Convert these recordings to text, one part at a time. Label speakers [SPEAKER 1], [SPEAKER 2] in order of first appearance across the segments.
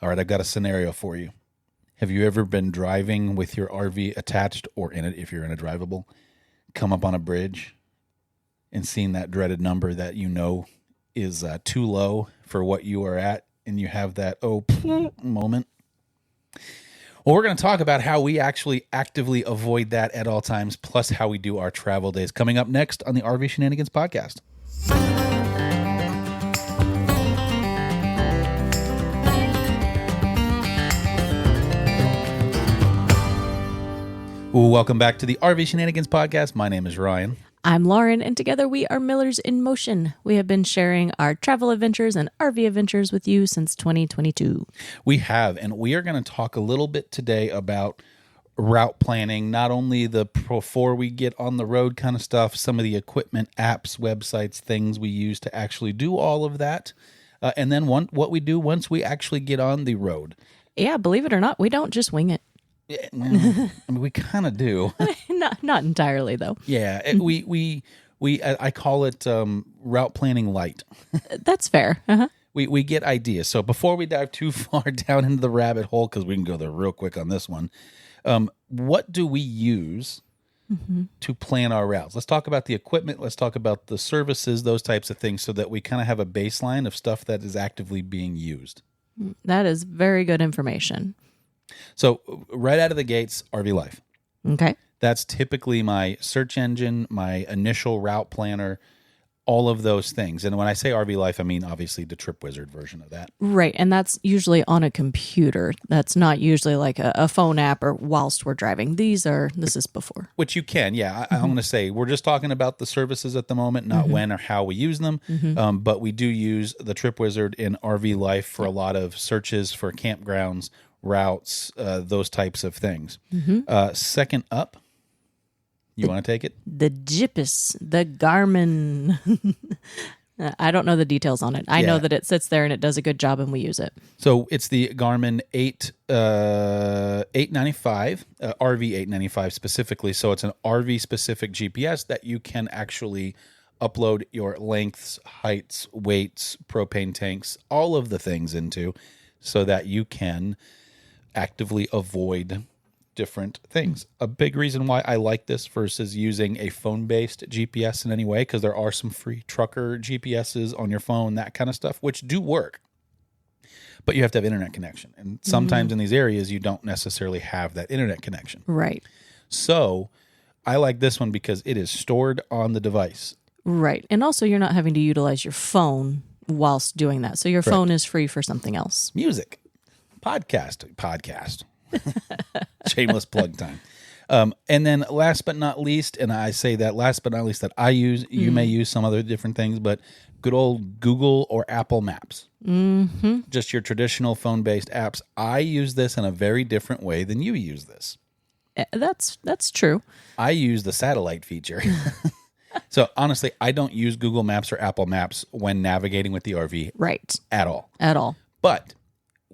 [SPEAKER 1] All right, I've got a scenario for you. Have you ever been driving with your RV attached or in it, if you're in a drivable, come up on a bridge and seen that dreaded number that you know is too low for what you are at, and you have that moment? Well, we're going to talk about how we actually actively avoid that at all times, plus how we do our travel days. Coming up next on the RV Shenanigans podcast. Welcome back to the RV Shenanigans podcast. My name is Ryan.
[SPEAKER 2] I'm Lauren, and together we are Millers in Motion. We have been sharing our travel adventures and RV adventures with you since 2022.
[SPEAKER 1] We have, and we are going to talk a little bit today about route planning, not only the before we get on the road kind of stuff, some of the equipment, apps, websites, things we use to actually do all of that, and then what we do once we actually get on the road.
[SPEAKER 2] Yeah, believe it or not, we don't just wing it.
[SPEAKER 1] Yeah, I mean, we kind of do.
[SPEAKER 2] Not entirely, though.
[SPEAKER 1] Yeah, I call it route planning light.
[SPEAKER 2] That's fair. Uh-huh.
[SPEAKER 1] We get ideas. So before we dive too far down into the rabbit hole, because we can go there real quick on this one, what do we use to plan our routes? Let's talk about the equipment. Let's talk about the services, those types of things, so that we kind of have a baseline of stuff that is actively being used.
[SPEAKER 2] That is very good information.
[SPEAKER 1] So right out of the gates, RV Life.
[SPEAKER 2] Okay.
[SPEAKER 1] That's typically my search engine, my initial route planner, all of those things. And when I say RV Life, I mean obviously the TripWizard version of that.
[SPEAKER 2] Right. And that's usually on a computer. That's not usually like a phone app or whilst we're driving. This is before. Which
[SPEAKER 1] you can, yeah. I'm going to say we're just talking about the services at the moment, not when or how we use them. But we do use the TripWizard in RV Life for a lot of searches for campgrounds, routes, those types of things. Second up, you want to take it?
[SPEAKER 2] The GPS, the Garmin. I don't know the details on it. I know that it sits there and it does a good job and we use it.
[SPEAKER 1] So it's the Garmin 895, RV 895 specifically. So it's an RV specific GPS that you can actually upload your lengths, heights, weights, propane tanks, all of the things into, so that you can actively avoid different things. A big reason why I like this versus using a phone-based GPS in any way, because there are some free trucker GPSs on your phone, that kind of stuff, which do work. But you have to have internet connection. And sometimes in these areas, you don't necessarily have that internet connection.
[SPEAKER 2] Right.
[SPEAKER 1] So I like this one because it is stored on the device.
[SPEAKER 2] Right. And also you're not having to utilize your phone whilst doing that. So your phone is free for something else.
[SPEAKER 1] Music. Podcast. Shameless plug time. And then last but not least, and I say that last but not least that I use, you may use some other different things, but good old Google or Apple Maps. Just your traditional phone-based apps. I use this in a very different way than you use this.
[SPEAKER 2] That's true.
[SPEAKER 1] I use the satellite feature. So honestly, I don't use Google Maps or Apple Maps when navigating with the RV.
[SPEAKER 2] Right.
[SPEAKER 1] At all. But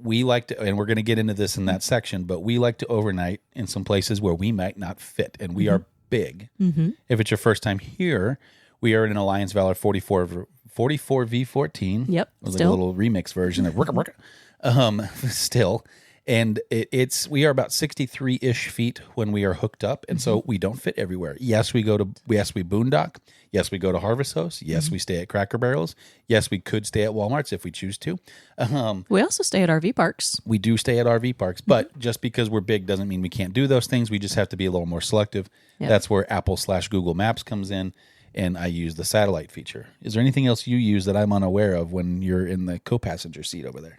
[SPEAKER 1] we like to, and we're going to get into this in that section, but we like to overnight in some places where we might not fit, and we are big. If it's your first time here, we are in an Alliance Valor 44 V14.
[SPEAKER 2] Yep.
[SPEAKER 1] It was like a little remix version of still. And we are about 63-ish feet when we are hooked up, and so we don't fit everywhere. Yes, we boondock. Yes, we go to Harvest Host. Yes, we stay at Cracker Barrels. Yes, we could stay at Walmart's if we choose to.
[SPEAKER 2] We also stay at RV parks.
[SPEAKER 1] We do stay at RV parks, but just because we're big doesn't mean we can't do those things. We just have to be a little more selective. Yep. That's where Apple/Google Maps comes in, and I use the satellite feature. Is there anything else you use that I'm unaware of when you're in the co-passenger seat over there?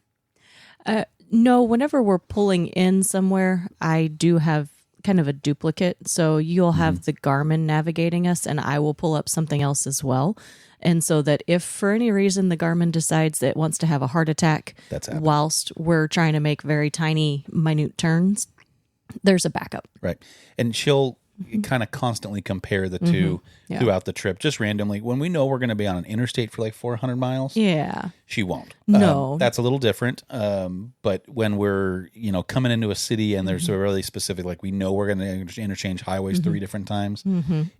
[SPEAKER 2] No, whenever we're pulling in somewhere, I do have kind of a duplicate. So you'll have the Garmin navigating us, and I will pull up something else as well. And so that if for any reason the Garmin decides that it wants to have a heart attack whilst we're trying to make very tiny, minute turns, there's a backup.
[SPEAKER 1] Right. And she'll kind of constantly compare the two throughout the trip, just randomly. When we know we're going to be on an interstate for like 400 miles,
[SPEAKER 2] she
[SPEAKER 1] won't.
[SPEAKER 2] No.
[SPEAKER 1] That's a little different. But when we're, coming into a city and there's a really specific, like we know we're going to interchange highways 3 different times.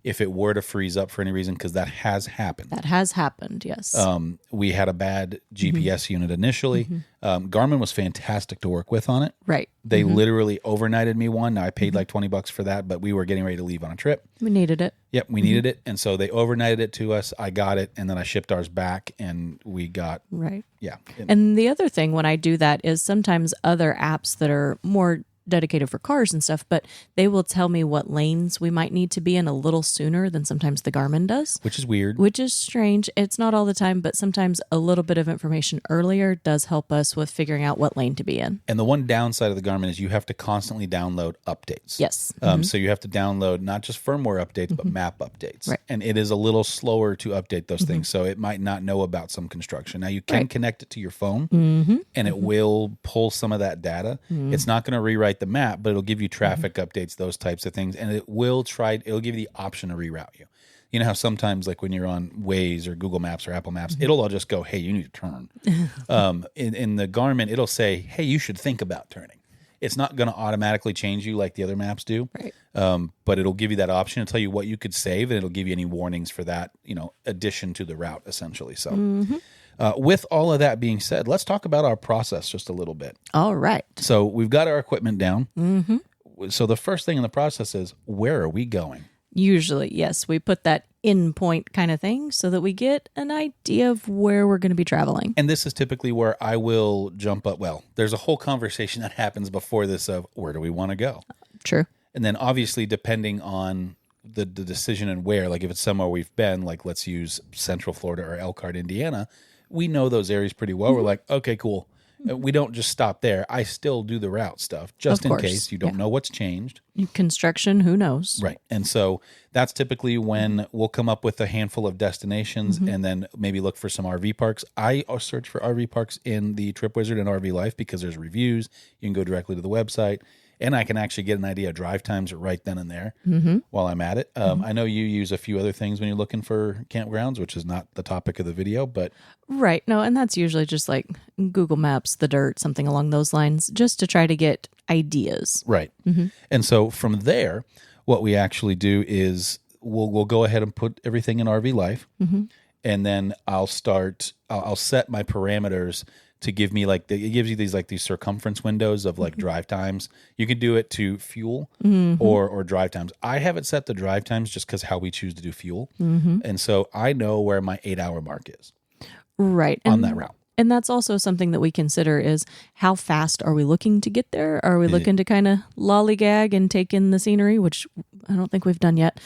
[SPEAKER 1] If it were to freeze up for any reason, because that has happened.
[SPEAKER 2] That has happened, yes.
[SPEAKER 1] We had a bad GPS unit initially. Garmin was fantastic to work with on it.
[SPEAKER 2] Right.
[SPEAKER 1] They literally overnighted me one. Now I paid like $20 for that, but we were getting ready to leave on a trip.
[SPEAKER 2] We needed it.
[SPEAKER 1] Yep, we needed it. And so they overnighted it to us. I got it, and then I shipped ours back, and we got,
[SPEAKER 2] Right.
[SPEAKER 1] yeah.
[SPEAKER 2] And the other thing when I do that is sometimes other apps that are more dedicated for cars and stuff, but they will tell me what lanes we might need to be in a little sooner than sometimes the Garmin does.
[SPEAKER 1] Which is weird.
[SPEAKER 2] Which is strange. It's not all the time, but sometimes a little bit of information earlier does help us with figuring out what lane to be in.
[SPEAKER 1] And the one downside of the Garmin is you have to constantly download updates.
[SPEAKER 2] Yes.
[SPEAKER 1] So you have to download not just firmware updates, but map updates.
[SPEAKER 2] Right.
[SPEAKER 1] And it is a little slower to update those things. So it might not know about some construction. Now you can connect it to your phone and it will pull some of that data. It's not going to rewrite the map, but it'll give you traffic updates, those types of things. And it'll give you the option to reroute you. You know how sometimes, like when you're on Waze or Google Maps or Apple Maps, it'll all just go, hey, you need to turn. In the Garmin, it'll say, hey, you should think about turning. It's not going to automatically change you like the other maps do.
[SPEAKER 2] Right.
[SPEAKER 1] But it'll give you that option. It'll tell you what you could save, and it'll give you any warnings for that, addition to the route, essentially. So with all of that being said, let's talk about our process just a little bit.
[SPEAKER 2] All right.
[SPEAKER 1] So we've got our equipment down. So the first thing in the process is, where are we going?
[SPEAKER 2] Usually, yes, we put that in point kind of thing so that we get an idea of where we're going to be traveling.
[SPEAKER 1] And this is typically where I will jump up. Well, there's a whole conversation that happens before this of where do we want to go?
[SPEAKER 2] True.
[SPEAKER 1] And then obviously depending on the decision and where, like if it's somewhere we've been, like let's use Central Florida or Elkhart, Indiana, we know those areas pretty well. We're like, okay, cool. We don't just stop there. I still do the route stuff just in case you don't know what's changed.
[SPEAKER 2] Construction, who knows?
[SPEAKER 1] Right. And so that's typically when we'll come up with a handful of destinations and then maybe look for some RV parks. I search for RV parks in the Trip Wizard and RV Life because there's reviews. You can go directly to the website. And I can actually get an idea of drive times right then and there while I'm at it. I know you use a few other things when you're looking for campgrounds, which is not the topic of the video, but...
[SPEAKER 2] Right. No, and that's usually just like Google Maps, the dirt, something along those lines, just to try to get ideas.
[SPEAKER 1] Right. And so from there, what we actually do is we'll go ahead and put everything in RV Life. And then I'll set my parameters to give me it gives you these circumference windows of like drive times. You can do it to fuel or drive times. I have it set to drive times just because how we choose to do fuel. And so I know where my 8-hour mark is.
[SPEAKER 2] Right.
[SPEAKER 1] On that route.
[SPEAKER 2] And that's also something that we consider is how fast are we looking to get there? Are we looking to kind of lollygag and take in the scenery, which I don't think we've done yet.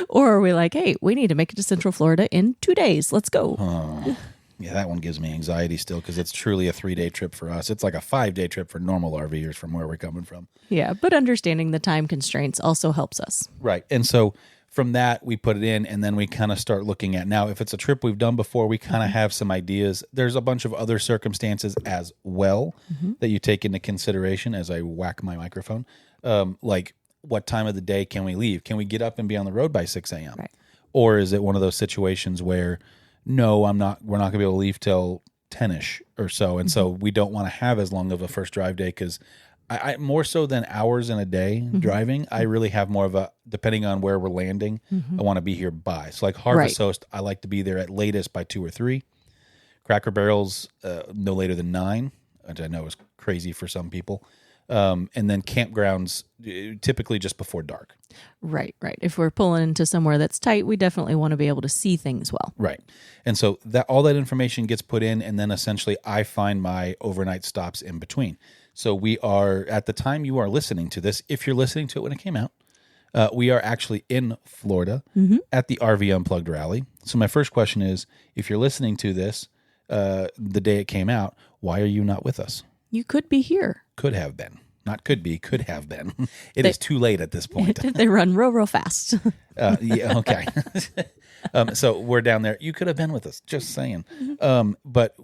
[SPEAKER 2] Or are we like, hey, we need to make it to Central Florida in 2 days. Let's go.
[SPEAKER 1] Yeah, that one gives me anxiety still because it's truly a 3-day trip for us. It's like a 5-day trip for normal RVers from where we're coming from.
[SPEAKER 2] Yeah, but understanding the time constraints also helps us.
[SPEAKER 1] Right. And so from that, we put it in and then we kind of start looking at now, if it's a trip we've done before, we kind of have some ideas. There's a bunch of other circumstances as well that you take into consideration as I whack my microphone. Like what time of the day can we leave? Can we get up and be on the road by 6 a.m.?
[SPEAKER 2] Right.
[SPEAKER 1] Or is it one of those situations where no, we're not going to be able to leave till 10-ish or so. And so we don't want to have as long of a first drive day because I more so than hours in a day driving, I really have more of a, depending on where we're landing, I want to be here by. So like Harvest Host, I like to be there at latest by 2 or 3. Cracker Barrel's no later than 9, which I know is crazy for some people. And then campgrounds typically just before dark.
[SPEAKER 2] Right. If we're pulling into somewhere that's tight, we definitely want to be able to see things well.
[SPEAKER 1] Right. And so that all that information gets put in, and then essentially I find my overnight stops in between. So we are, at the time you are listening to this, if you're listening to it when it came out, we are actually in Florida at the RV Unplugged rally. So my first question is, if you're listening to this the day it came out, why are you not with us?
[SPEAKER 2] You could be here.
[SPEAKER 1] Could have been. Not could be, could have been. It is too late at this point.
[SPEAKER 2] They run real fast.
[SPEAKER 1] Yeah, okay. So we're down there. You could have been with us, just saying. But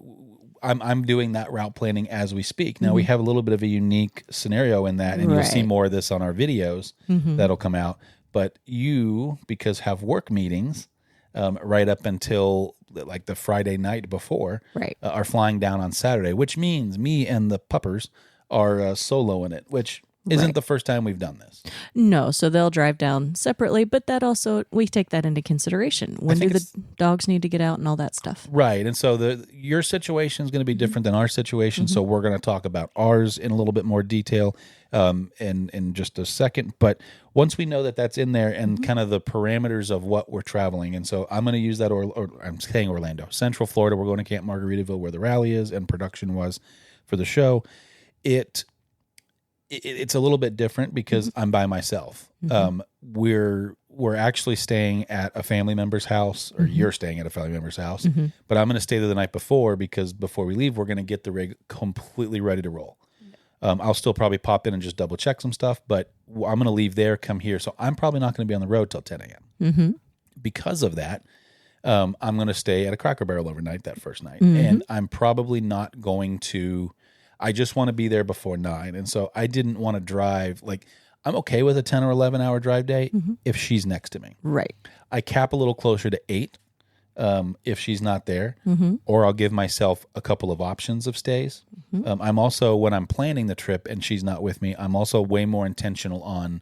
[SPEAKER 1] I'm doing that route planning as we speak. Now, we have a little bit of a unique scenario in that, and you'll see more of this on our videos that'll come out. But you, because have work meetings right up until like the Friday night before,
[SPEAKER 2] Right.
[SPEAKER 1] are flying down on Saturday, which means me and the puppers are soloing it, which isn't
[SPEAKER 2] Right.
[SPEAKER 1] the first time we've done this.
[SPEAKER 2] No, so they'll drive down separately, but that also, we take that into consideration. When do
[SPEAKER 1] think
[SPEAKER 2] the dogs need to get out and all that stuff?
[SPEAKER 1] Right. And so your situation is going to be different than our situation. So we're going to talk about ours in a little bit more detail in just a second. But once we know that that's in there and kind of the parameters of what we're traveling, and so I'm going to use that, or I'm saying Orlando, Central Florida. We're going to Camp Margaritaville where the rally is and production was for the show. It's a little bit different because I'm by myself. We're actually staying at a family member's house, or you're staying at a family member's house, but I'm going to stay there the night before because before we leave, we're going to get the rig completely ready to roll. I'll still probably pop in and just double check some stuff, but I'm going to leave there, come here. So I'm probably not going to be on the road till 10 a.m. Because of that, I'm going to stay at a Cracker Barrel overnight that first night. And I'm probably not going to, I just want to be there before 9. And so I didn't want to drive. Like, I'm okay with a 10 or 11 hour drive day if she's next to me.
[SPEAKER 2] Right.
[SPEAKER 1] I cap a little closer to 8 if she's not there, or I'll give myself a couple of options of stays. I'm also, when I'm planning the trip and she's not with me, I'm also way more intentional on,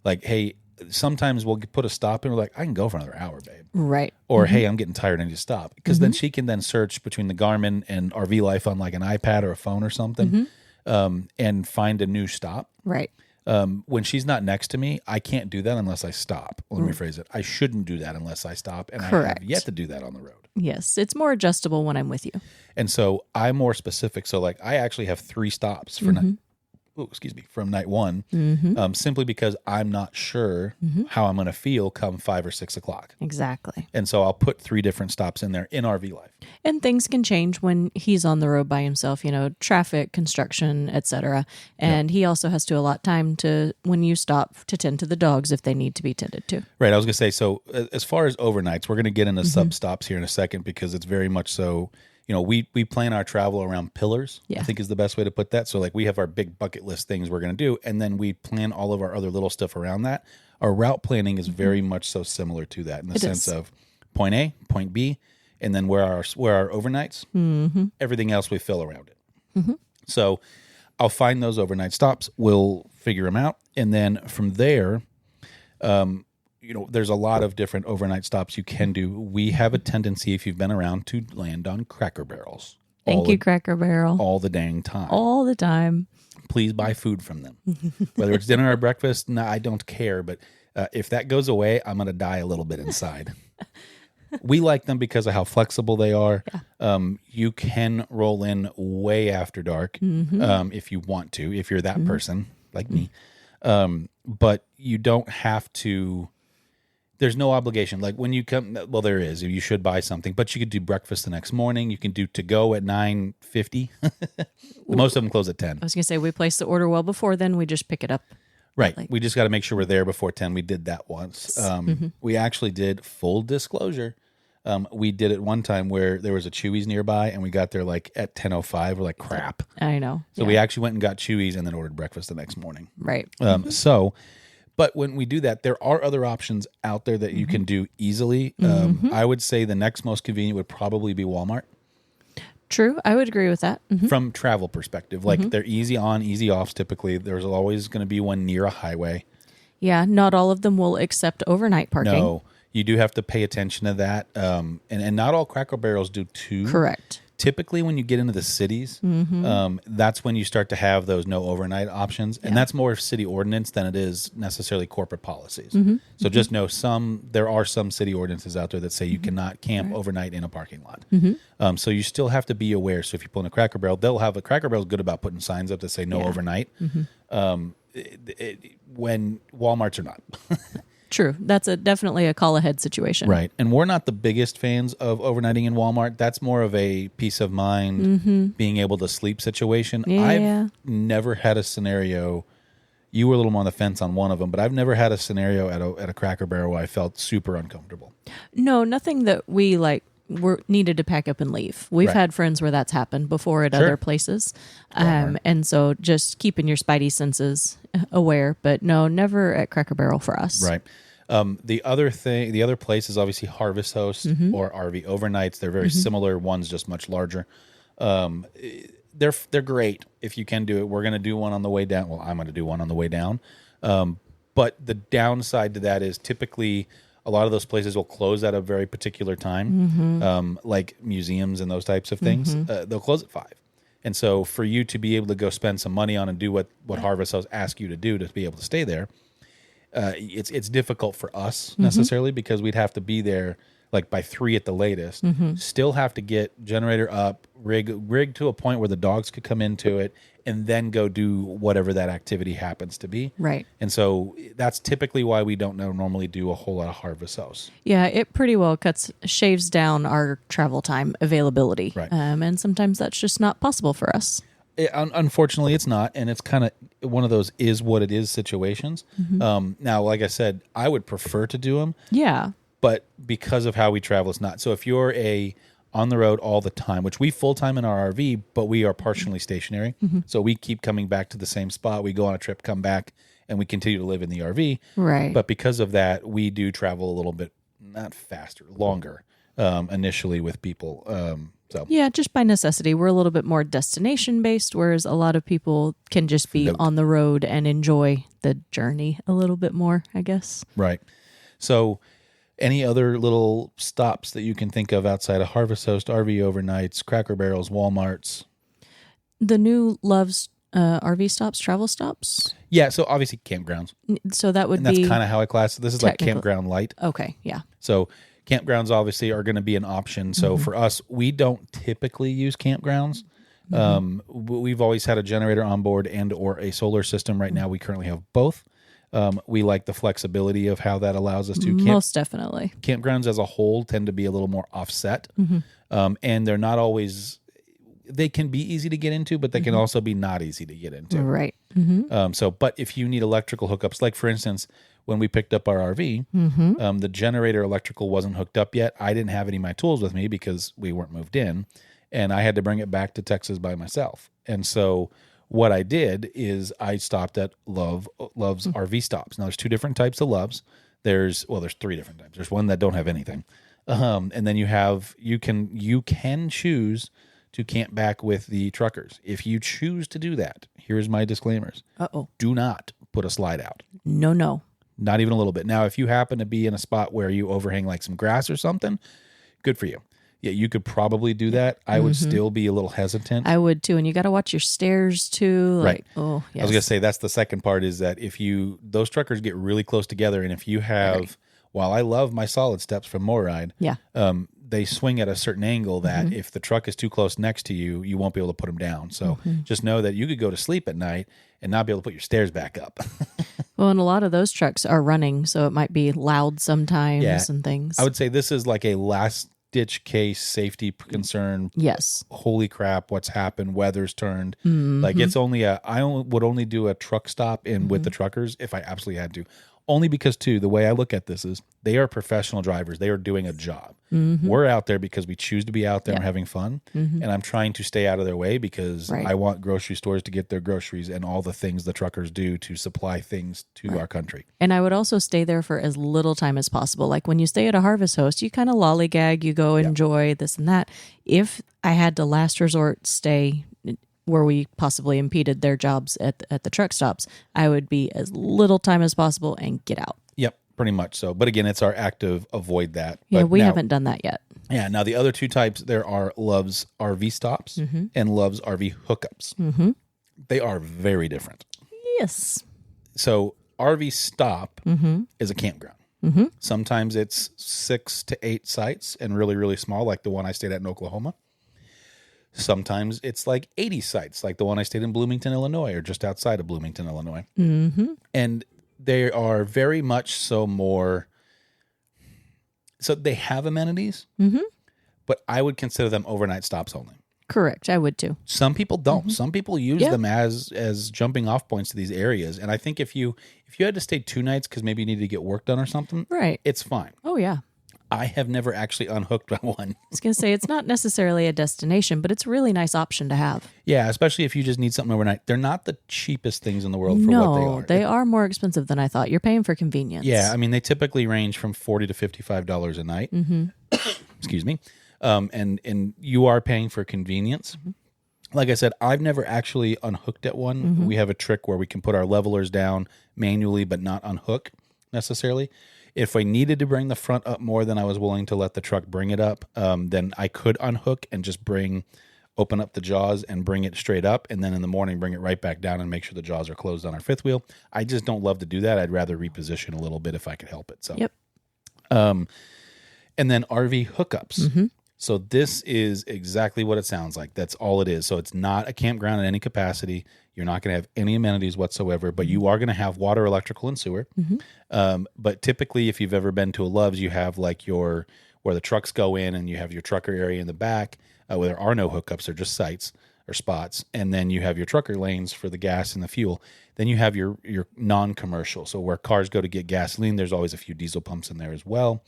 [SPEAKER 1] like, hey, sometimes we'll put a stop and we're like, I can go for another hour, babe.
[SPEAKER 2] Right.
[SPEAKER 1] Or, hey, I'm getting tired, I need to stop. Because then she can then search between the Garmin and RV Life on like an iPad or a phone or something and find a new stop.
[SPEAKER 2] Right.
[SPEAKER 1] When she's not next to me, I can't do that unless I stop. Let me rephrase it. I shouldn't do that unless I stop, and
[SPEAKER 2] Correct.
[SPEAKER 1] I have yet to do that on the road.
[SPEAKER 2] Yes. It's more adjustable when I'm with you.
[SPEAKER 1] And so I'm more specific. So like I actually have 3 stops for from night 1, simply because I'm not sure how I'm going to feel come 5 or 6 o'clock.
[SPEAKER 2] Exactly.
[SPEAKER 1] And so I'll put 3 different stops in there in RV Life.
[SPEAKER 2] And things can change when he's on the road by himself, traffic, construction, etc. And he also has to allot time to, when you stop, to tend to the dogs if they need to be tended to.
[SPEAKER 1] Right. I was going to say, so as far as overnights, we're going to get into sub stops here in a second because it's very much so, we plan our travel around pillars,
[SPEAKER 2] Yeah.
[SPEAKER 1] I think is the best way to put that. So like we have our big bucket list things we're going to do, and then we plan all of our other little stuff around that. Our route planning is very much so similar to that in the sense of point A, point B, and then where our overnights, everything else we fill around it. So I'll find those overnight stops. We'll figure them out. And then from there, there's a lot of different overnight stops you can do. We have a tendency, if you've been around, to land on Cracker Barrels.
[SPEAKER 2] Thank you, Cracker Barrel.
[SPEAKER 1] All the dang time.
[SPEAKER 2] All the time.
[SPEAKER 1] Please buy food from them. Whether it's dinner or breakfast, no, I don't care. But if that goes away, I'm going to die a little bit inside. We like them because of how flexible they are. Yeah. You can roll in way after dark if you want to, if you're that person like me. But you don't have to. There's no obligation. Like when you come, well, there is. You should buy something, but you could do breakfast the next morning. You can do to go at 9:50. Most of them close at 10.
[SPEAKER 2] I was going to say, we place the order well before then. We just pick it up.
[SPEAKER 1] Right. We just got to make sure we're there before 10. We did that once. We actually did, full disclosure. We did it one time where there was a Chewy's nearby and we got there like at 10:05. We're like, crap.
[SPEAKER 2] I know.
[SPEAKER 1] So we actually went and got Chewy's and then ordered breakfast the next morning.
[SPEAKER 2] Right.
[SPEAKER 1] But when we do that, there are other options out there that you can do easily. I would say the next most convenient would probably be Walmart.
[SPEAKER 2] True. I would agree with that.
[SPEAKER 1] From travel perspective. Like they're easy on, easy offs typically. There's always going to be one near a highway.
[SPEAKER 2] Yeah. Not all of them will accept overnight parking.
[SPEAKER 1] No, you do have to pay attention to that. And not all Cracker Barrels do too.
[SPEAKER 2] Correct.
[SPEAKER 1] Typically, when you get into the cities, that's when you start to have those no overnight options. And that's more city ordinance than it is necessarily corporate policies. So just know there are some city ordinances out there that say you cannot camp overnight in a parking lot. So you still have to be aware. So if you pull in a Cracker Barrel, they'll have a Cracker Barrel's good about putting signs up that say no overnight. When Walmarts are not.
[SPEAKER 2] True. That's definitely a call ahead situation.
[SPEAKER 1] Right. And we're not the biggest fans of overnighting in Walmart. That's more of a peace of mind, being able to sleep situation.
[SPEAKER 2] Yeah.
[SPEAKER 1] I've never had a scenario. You were a little more on the fence on one of them, but I've never had a scenario at a Cracker Barrel where I felt super uncomfortable.
[SPEAKER 2] No, nothing that we were needed to pack up and leave. We've had friends where that's happened before at other places. And so just keeping your spidey senses aware, but no, never at Cracker Barrel for us.
[SPEAKER 1] Right. The other place is obviously Harvest Host or RV Overnights. They're very similar. One's just much larger. They're great if you can do it. We're going to do one on the way down. Well, I'm going to do one on the way down. But the downside to that is typically a lot of those places will close at a very particular time, like museums and those types of things. They'll close at 5. And so for you to be able to go spend some money on and do what Harvest House asks you to do to be able to stay there, it's difficult for us necessarily because we'd have to be there like by 3 at the latest. Still have to get generator up, rig to a point where the dogs could come into it, and then go do whatever that activity happens to be.
[SPEAKER 2] Right.
[SPEAKER 1] And so that's typically why we don't normally do a whole lot of Harvest House.
[SPEAKER 2] Yeah, it pretty well shaves down our travel time availability.
[SPEAKER 1] Right.
[SPEAKER 2] And sometimes that's just not possible for us.
[SPEAKER 1] Unfortunately, it's not, and it's kind of one of those is what it is situations. Now, like I said, I would prefer to do them.
[SPEAKER 2] Yeah.
[SPEAKER 1] But because of how we travel, it's not. So if you're on the road all the time, which we full-time in our RV, but we are partially stationary. So we keep coming back to the same spot. We go on a trip, come back, and we continue to live in the RV.
[SPEAKER 2] Right.
[SPEAKER 1] But because of that, we do travel a little bit, not faster, longer initially with people. So
[SPEAKER 2] yeah, just by necessity. We're a little bit more destination-based, whereas a lot of people can just be on the road and enjoy the journey a little bit more, I guess.
[SPEAKER 1] Right. So any other little stops that you can think of outside of Harvest Host, RV Overnights, Cracker Barrels, Walmarts?
[SPEAKER 2] The new Love's RV stops, travel stops?
[SPEAKER 1] Yeah, so obviously campgrounds.
[SPEAKER 2] So that would
[SPEAKER 1] And that's
[SPEAKER 2] be...
[SPEAKER 1] kind of how I class it. This is like campground light.
[SPEAKER 2] Okay, yeah.
[SPEAKER 1] So campgrounds obviously are going to be an option. So for us, we don't typically use campgrounds. We've always had a generator on board and or a solar system. Right now we currently have both. We like the flexibility of how that allows us to.
[SPEAKER 2] Most definitely.
[SPEAKER 1] Campgrounds as a whole tend to be a little more offset. And they're not always, they can be easy to get into, but they can also be not easy to get into.
[SPEAKER 2] Right.
[SPEAKER 1] But if you need electrical hookups, like for instance, when we picked up our RV, the generator electrical wasn't hooked up yet. I didn't have any of my tools with me because we weren't moved in, and I had to bring it back to Texas by myself. And so what I did is I stopped at Love's RV stops. Now there's 2 different types of Loves. There's 3 different types. There's one that don't have anything. And then you can choose to camp back with the truckers. If you choose to do that, here's my disclaimers. Do not put a slide out.
[SPEAKER 2] No.
[SPEAKER 1] Not even a little bit. Now, if you happen to be in a spot where you overhang like some grass or something, good for you. Yeah, you could probably do that. I would still be a little hesitant.
[SPEAKER 2] I would too. And you got to watch your stairs too.
[SPEAKER 1] Right.
[SPEAKER 2] Oh, yes.
[SPEAKER 1] I was going to say that's the second part is that those truckers get really close together. And if you have, while I love my solid steps from MoRide, they swing at a certain angle that if the truck is too close next to you, you won't be able to put them down. So just know that you could go to sleep at night and not be able to put your stairs back up.
[SPEAKER 2] Well, and a lot of those trucks are running, so it might be loud sometimes and things.
[SPEAKER 1] I would say this is like a last ditch case safety concern.
[SPEAKER 2] Yes.
[SPEAKER 1] Holy crap, what's happened? Weather's turned. Like it's only I would only do a truck stop in with the truckers if I absolutely had to. Only because, too, the way I look at this is they are professional drivers. They are doing a job. We're out there because we choose to be out there and having fun. And I'm trying to stay out of their way because I want grocery stores to get their groceries and all the things the truckers do to supply things to our country.
[SPEAKER 2] And I would also stay there for as little time as possible. Like when you stay at a Harvest Host, you kind of lollygag, you go enjoy this and that. If I had to last resort stay where we possibly impeded their jobs at the truck stops, I would be as little time as possible and get out.
[SPEAKER 1] Yep, pretty much so. But again, it's our active avoid that.
[SPEAKER 2] Yeah,
[SPEAKER 1] but
[SPEAKER 2] we haven't done that yet.
[SPEAKER 1] Yeah, now the other 2 types, there are Love's RV stops and Love's RV hookups. They are very different.
[SPEAKER 2] Yes.
[SPEAKER 1] So RV stop is a campground. Sometimes it's 6 to 8 sites and really, really small, like the one I stayed at in Oklahoma. Sometimes it's like 80 sites, like the one I stayed in Bloomington, Illinois, or just outside of Bloomington, Illinois. And they are very much so more... So they have amenities, but I would consider them overnight stops only.
[SPEAKER 2] Correct. I would too.
[SPEAKER 1] Some people don't. Some people use them as jumping off points to these areas. And I think if you had to stay 2 nights because maybe you needed to get work done or something,
[SPEAKER 2] right,
[SPEAKER 1] it's fine.
[SPEAKER 2] Oh, yeah.
[SPEAKER 1] I have never actually unhooked one.
[SPEAKER 2] I was going to say, it's not necessarily a destination, but it's a really nice option to have.
[SPEAKER 1] Yeah, especially if you just need something overnight. They're not the cheapest things in the world for
[SPEAKER 2] No,
[SPEAKER 1] what they are.
[SPEAKER 2] they are more expensive than I thought. You're paying for convenience.
[SPEAKER 1] Yeah, I mean, they typically range from $40 to $55 a night. Excuse me. And you are paying for convenience. Like I said, I've never actually unhooked at one. We have a trick where we can put our levelers down manually, but not unhook necessarily. If I needed to bring the front up more than I was willing to let the truck bring it up, then I could unhook and just open up the jaws and bring it straight up. And then in the morning, bring it right back down and make sure the jaws are closed on our fifth wheel. I just don't love to do that. I'd rather reposition a little bit if I could help it. So,
[SPEAKER 2] Yep.
[SPEAKER 1] And then RV hookups. So this is exactly what it sounds like. That's all it is. So it's not a campground in any capacity. You're not going to have any amenities whatsoever, but you are going to have water, electrical, and sewer. But typically, if you've ever been to a Love's, you have like where the trucks go in, and you have your trucker area in the back where there are no hookups. They're just sites or spots. And then you have your trucker lanes for the gas and the fuel. Then you have your non-commercial. So where cars go to get gasoline, there's always a few diesel pumps in there as well.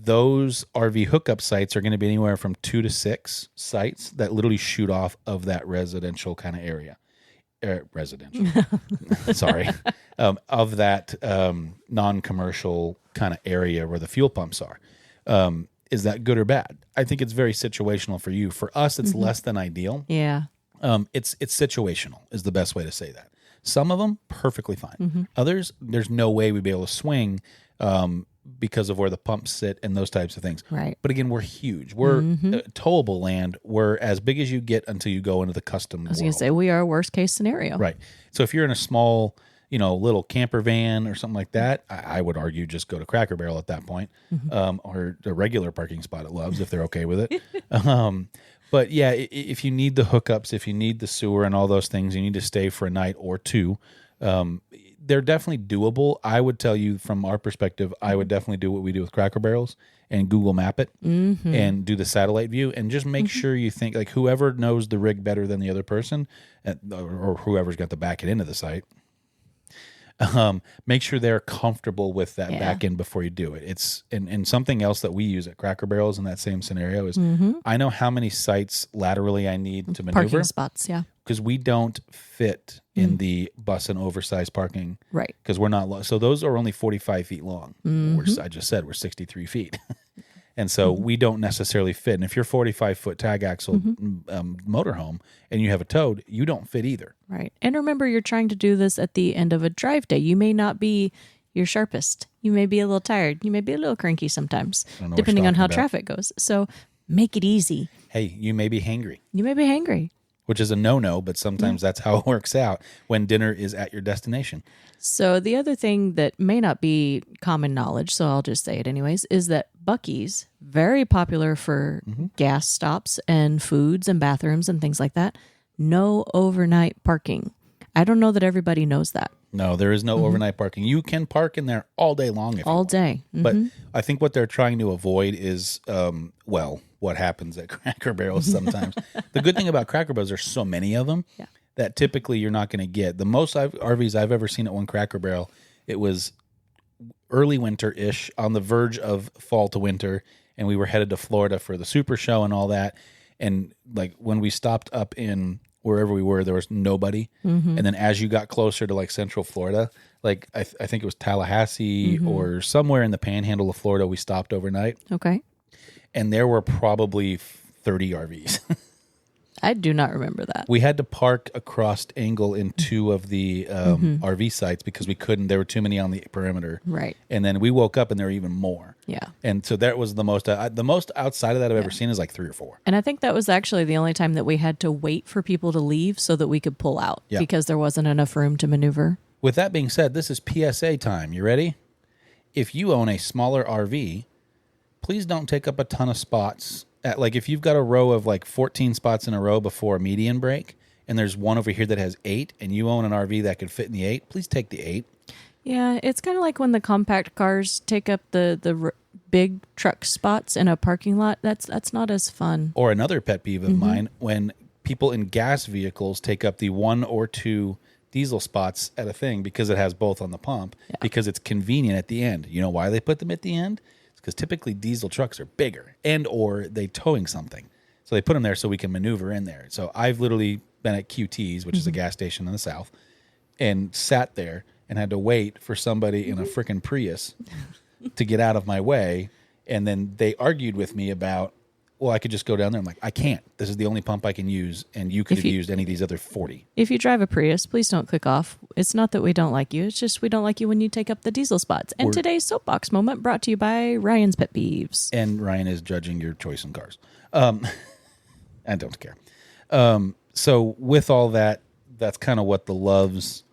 [SPEAKER 1] Those RV hookup sites are going to be anywhere from 2 to 6 sites that literally shoot off of that residential kind of area. Residential. Sorry. Of that non-commercial kind of area where the fuel pumps are. Is that good or bad? I think it's very situational for you. For us, it's less than ideal.
[SPEAKER 2] Yeah.
[SPEAKER 1] It's situational is the best way to say that. Some of them, perfectly fine. Others, there's no way we'd be able to swing because of where the pumps sit and those types of things.
[SPEAKER 2] Right.
[SPEAKER 1] But again, we're huge. We're towable land. We're as big as you get until you go into the custom
[SPEAKER 2] I was going to say, we are a worst case scenario.
[SPEAKER 1] Right. So if you're in a small, little camper van or something like that, I would argue just go to Cracker Barrel at that point, or a regular parking spot at Love's if they're okay with it. But yeah, if you need the hookups, if you need the sewer and all those things, you need to stay for a night or two. They're definitely doable. I would tell you from our perspective, I would definitely do what we do with Cracker Barrels and Google Map it and do the satellite view and just make sure you think like whoever knows the rig better than the other person or whoever's got the back end into the site. Make sure they're comfortable with that back end before you do it. It's and something else that we use at Cracker Barrels in that same scenario is I know how many sites laterally I need to maneuver.
[SPEAKER 2] Parking spots, yeah.
[SPEAKER 1] Because we don't fit in the bus and oversized parking.
[SPEAKER 2] Right.
[SPEAKER 1] Because we're not so those are only 45 feet long. I just said we're 63 feet. And so we don't necessarily fit. And if you're 45-foot tag axle motorhome and you have a Toad, you don't fit either.
[SPEAKER 2] Right. And remember, you're trying to do this at the end of a drive day. You may not be your sharpest. You may be a little tired. You may be a little cranky sometimes, depending on how traffic goes. So make it easy.
[SPEAKER 1] Hey, you may be hangry.
[SPEAKER 2] You may be hangry.
[SPEAKER 1] Which is a no-no, but sometimes that's how it works out when dinner is at your destination.
[SPEAKER 2] So the other thing that may not be common knowledge, so I'll just say it anyways, is that Buc-ee's, very popular for gas stops and foods and bathrooms and things like that, no overnight parking. I don't know that everybody knows that.
[SPEAKER 1] No, there is no overnight parking. You can park in there all day long if you want.
[SPEAKER 2] Day.
[SPEAKER 1] But I think what they're trying to avoid is, what happens at Cracker Barrels sometimes. The good thing about Cracker Barrels, there's so many of them that typically you're not going to get. The most RVs I've ever seen at one Cracker Barrel, it was early winter-ish, on the verge of fall to winter, and we were headed to Florida for the Super Show and all that. And like when we stopped up in wherever we were, there was nobody. And then as you got closer to like Central Florida, like I think it was Tallahassee or somewhere in the panhandle of Florida, we stopped overnight.
[SPEAKER 2] Okay.
[SPEAKER 1] And there were probably 30 RVs.
[SPEAKER 2] I do not remember that.
[SPEAKER 1] We had to park across angle in 2 of the RV sites because we couldn't. There were too many on the perimeter.
[SPEAKER 2] Right.
[SPEAKER 1] And then we woke up and there were even more.
[SPEAKER 2] Yeah.
[SPEAKER 1] And so that was the most outside of that I've ever seen is like 3 or 4.
[SPEAKER 2] And I think that was actually the only time that we had to wait for people to leave so that we could pull out because there wasn't enough room to maneuver.
[SPEAKER 1] With that being said, this is PSA time. You ready? If you own a smaller RV, please don't take up a ton of spots. Like if you've got a row of like 14 spots in a row before a median break, and there's one over here that has 8, and you own an RV that could fit in the 8, please take the 8.
[SPEAKER 2] Yeah, it's kind of like when the compact cars take up the big truck spots in a parking lot. That's not as fun.
[SPEAKER 1] Or another pet peeve of mine, when people in gas vehicles take up the 1 or 2 diesel spots at a thing because it has both on the pump, because it's convenient at the end. You know why they put them at the end? It's because typically diesel trucks are bigger and or they towing something. So they put them there so we can maneuver in there. So I've literally been at QT's, which is a gas station in the South, and sat there and had to wait for somebody in a freaking Prius to get out of my way. And then they argued with me about, well, I could just go down there. I'm like, I can't. This is the only pump I can use, and you could have used any of these other 40.
[SPEAKER 2] If you drive a Prius, please don't click off. It's not that we don't like you. It's just we don't like you when you take up the diesel spots. And today's soapbox moment brought to you by Ryan's Pet Peeves.
[SPEAKER 1] And Ryan is judging your choice in cars. I don't care. So with all that, that's kind of what the Love's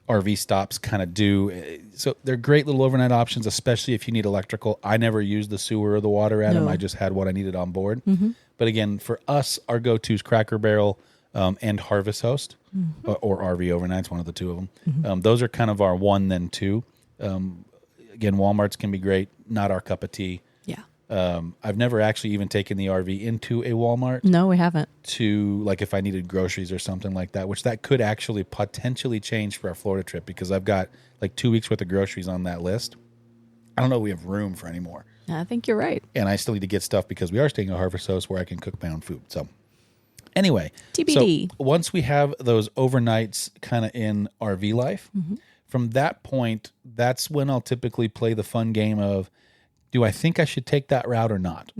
[SPEAKER 1] RV stops kind of do. So they're great little overnight options, especially if you need electrical. I never used the sewer or the water at them. I just had what I needed on board. But again, for us, our go-to is Cracker Barrel and Harvest Host or RV Overnights, one of the two of them. Those are kind of our one, then two. Again, Walmart's can be great. Not our cup of tea.
[SPEAKER 2] Yeah.
[SPEAKER 1] I've never actually even taken the RV into a Walmart.
[SPEAKER 2] No, we haven't.
[SPEAKER 1] To, like, if I needed groceries or something like that, which that could actually potentially change for our Florida trip because I've got like 2 weeks worth of groceries on that list. I don't know if we have room for any more.
[SPEAKER 2] I think you're right.
[SPEAKER 1] And I still need to get stuff because we are staying at Harvest Host where I can cook my own food. So anyway,
[SPEAKER 2] TBD.
[SPEAKER 1] So once we have those overnights kind of in RV life, from that point, that's when I'll typically play the fun game of, do I think I should take that route or not?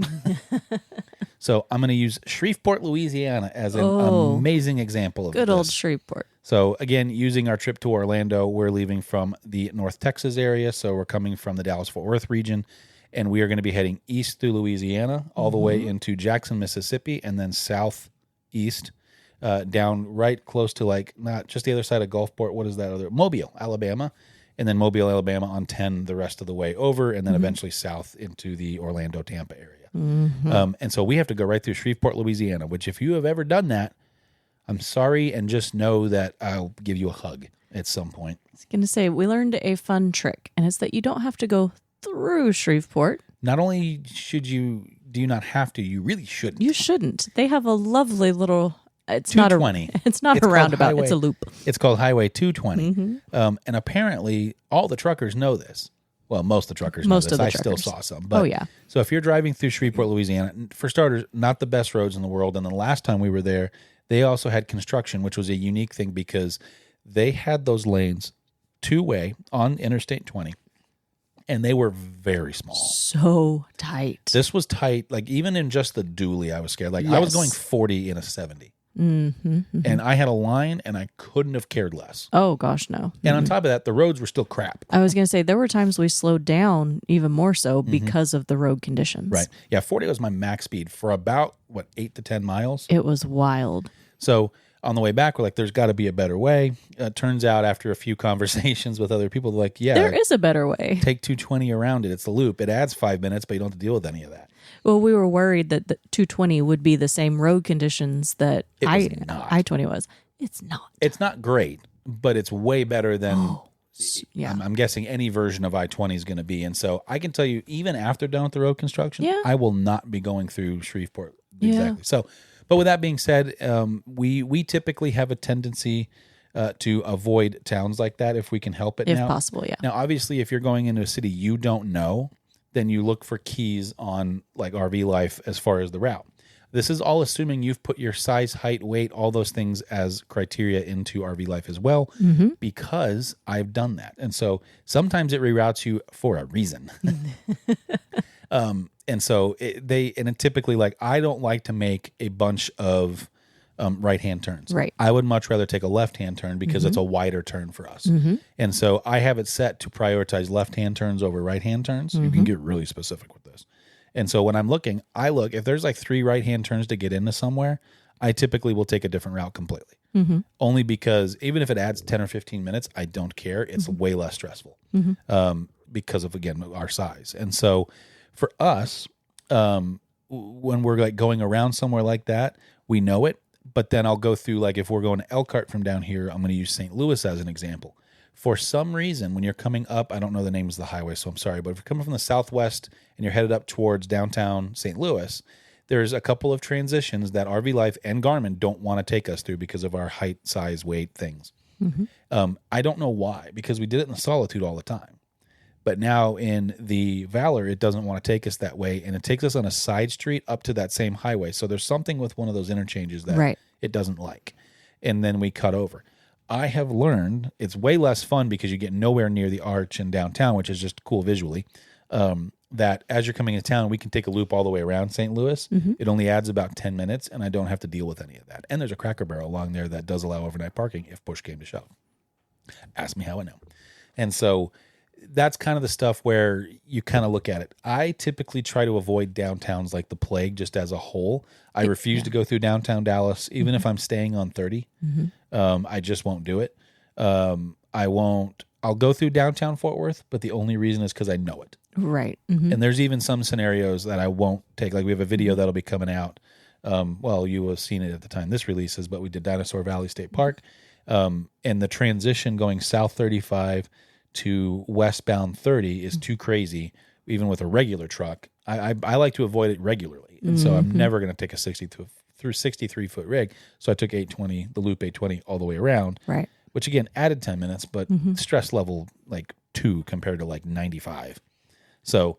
[SPEAKER 1] So I'm going to use Shreveport, Louisiana as an amazing example of
[SPEAKER 2] Good
[SPEAKER 1] this.
[SPEAKER 2] old Shreveport.
[SPEAKER 1] So again, using our trip to Orlando, we're leaving from the North Texas area. So we're coming from the Dallas-Fort Worth region, and we are going to be heading east through Louisiana, all the way into Jackson, Mississippi, and then southeast down right close to, like, not just the other side of Gulfport. What is that other? Mobile, Alabama. And then Mobile, Alabama on 10 the rest of the way over, and then eventually south into the Orlando, Tampa area. And so we have to go right through Shreveport, Louisiana, which if you have ever done that, I'm sorry, and just know that I'll give you a hug at some point.
[SPEAKER 2] I was going to say, we learned a fun trick, and it's that you don't have to go through Shreveport.
[SPEAKER 1] Not only do you not have to, you really shouldn't.
[SPEAKER 2] You shouldn't. They have a lovely little... It's
[SPEAKER 1] 220.
[SPEAKER 2] It's not a roundabout. It's a loop.
[SPEAKER 1] It's called Highway 220. And apparently, all the truckers know this. Well, most of the truckers know this. I still saw some. But,
[SPEAKER 2] yeah.
[SPEAKER 1] So if you're driving through Shreveport, Louisiana, for starters, not the best roads in the world. And the last time we were there, they also had construction, which was a unique thing because they had those lanes two-way on Interstate 20. And they were very small.
[SPEAKER 2] So tight.
[SPEAKER 1] This was tight. Like, even in just the dually, I was scared. Like, I was going 40 in a 70. And I had a line, and I couldn't have cared less.
[SPEAKER 2] Oh, gosh, no.
[SPEAKER 1] And on top of that, the roads were still crap.
[SPEAKER 2] I was going to say, there were times we slowed down even more so because of the road conditions.
[SPEAKER 1] Right. Yeah, 40 was my max speed for about, 8 to 10 miles?
[SPEAKER 2] It was wild.
[SPEAKER 1] So on the way back, we're like, there's got to be a better way. Turns out after a few conversations with other people, they're like, yeah.
[SPEAKER 2] There is a better way.
[SPEAKER 1] Take 220 around it. It's the loop. It adds 5 minutes, but you don't have to deal with any of that.
[SPEAKER 2] Well, we were worried that the 220 would be the same road conditions that I-20 was. It's not.
[SPEAKER 1] It's not great, but it's way better than,
[SPEAKER 2] yeah.
[SPEAKER 1] I'm guessing, any version of I-20 is going to be. And so I can tell you, even after done with the road construction, I will not be going through Shreveport. Exactly. So, but with that being said, we typically have a tendency to avoid towns like that if we can help it.
[SPEAKER 2] If possible, yeah.
[SPEAKER 1] Now, obviously, if you're going into a city you don't know, then you look for keys on, like, RV Life as far as the route. This is all assuming you've put your size, height, weight, all those things as criteria into RV Life as well, because I've done that. And so sometimes it reroutes you for a reason. And so it typically, like, I don't like to make a bunch of right-hand turns.
[SPEAKER 2] Right.
[SPEAKER 1] I would much rather take a left-hand turn because it's a wider turn for us. And so I have it set to prioritize left-hand turns over right-hand turns. You can get really specific with this. And so when I'm looking, if there's like 3 right-hand turns to get into somewhere, I typically will take a different route completely. Only because even if it adds 10 or 15 minutes, I don't care. It's way less stressful because of, again, our size. And so for us, when we're, like, going around somewhere like that, we know it. But then I'll go through, like, if we're going to Elkhart from down here, I'm going to use St. Louis as an example. For some reason, when you're coming up, I don't know the names of the highway, so I'm sorry, but if you're coming from the southwest and you're headed up towards downtown St. Louis, there's a couple of transitions that RV Life and Garmin don't want to take us through because of our height, size, weight things. I don't know why, because we did it in the Solitude all the time. But now in the Valor, it doesn't want to take us that way, and it takes us on a side street up to that same highway. So there's something with one of those interchanges that
[SPEAKER 2] Right.
[SPEAKER 1] it doesn't like, and then we cut over. I have learned it's way less fun because you get nowhere near the arch in downtown, which is just cool visually. That as you're coming into town, we can take a loop all the way around St. Louis. It only adds about 10 minutes, and I don't have to deal with any of that. And there's a Cracker Barrel along there that does allow overnight parking if push came to shove. Ask me how I know. And so that's kind of the stuff where you kind of look at it. I typically try to avoid downtowns like the plague just as a whole. I refuse to go through downtown Dallas, even if I'm staying on 30. I just won't do it. I'll go through downtown Fort Worth, but the only reason is because I know it.
[SPEAKER 2] Right.
[SPEAKER 1] And there's even some scenarios that I won't take. Like we have a video that'll be coming out. Well, you will have seen it at the time this releases, but we did Dinosaur Valley State Park. And the transition going south 35 to westbound 30 is too crazy, even with a regular truck. I like to avoid it regularly. And so I'm never going to take a 63-foot rig. So I took 820, the loop 820 all the way around.
[SPEAKER 2] Right.
[SPEAKER 1] Which again added 10 minutes, but stress level like 2 compared to like 95. So